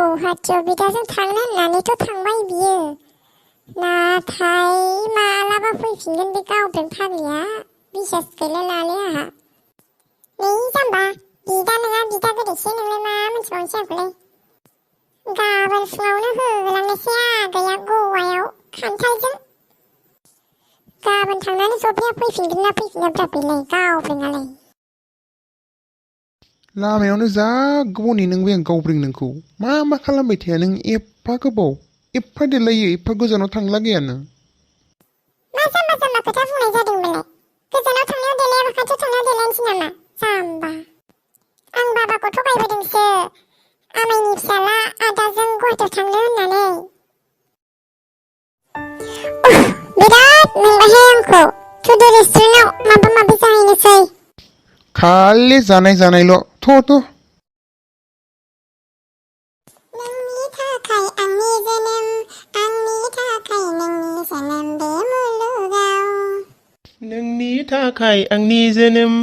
हौहाथियाव बिदाजों थांनो होननानैथ' थांबाय बियो नाथाय मालाबा फैफिनगोन बे गावदों फाग्लिया बिसास गैला लाले आंहा नै जाम्बा बिदा नङा बिदा गोदैसो नोंलाय मा मोनथिबावनोसै आंखौलाय गाबोन फुङावनो होलांनोसै आगैया गवायाव खान्थालजों गाबोन थांनानै जब्राया फैफिनगोन ना फैफिनाब्रा बेलाय गावब्रेङालाय लामायावनो जा गोबाव नेनांबाय आं गावब्रें नोंखौ मा खालामबाय थाया नों एफा गोबाव एफा देलायो एफा गोजानाव थांला गैयानो मा जाम्बा जाम्बा खोथा बुंनाय जादों बेलाय गोजानाव थांनायाव देलायाबा खाथियाव थांनायाव देलायनोसै नामा जाम्बा आं बाबाखौ थगायबोदोंसो आमाइनि फिसाला आदाजों गुवाहाटियाव थांनो होननानै बिराद मेंबायहाय आंखौ थुदो रेस्टुरेन्टाव माबा माबि जाहैनोसै खालि जानायल' थ' नोंनि थाखाय आंनि जोनोम आंनि थाखाय नोंनि जोनोम बे मुलुगाव नोंनि थाखाय आंनि जोनोम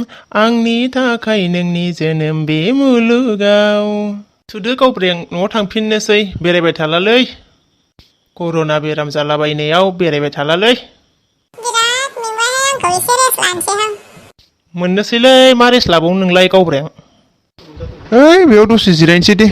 आंनि थाखाय नोंनि जोनोम बे मुलुगाव थुदो गावब्रें न'आव थांफिननोसै बेरायबाय थालालै कर'ना बेराम जालाबायनायाव बेरायबाय थालालै बिराद मेंबायहाय आंखौ एसे रेस्ट लानोसैहां मोननोसैलै मा रेस्ट लाबावनो नोंलाय गावब्रें ओइ बेयाव दसे जिरायनोसै दे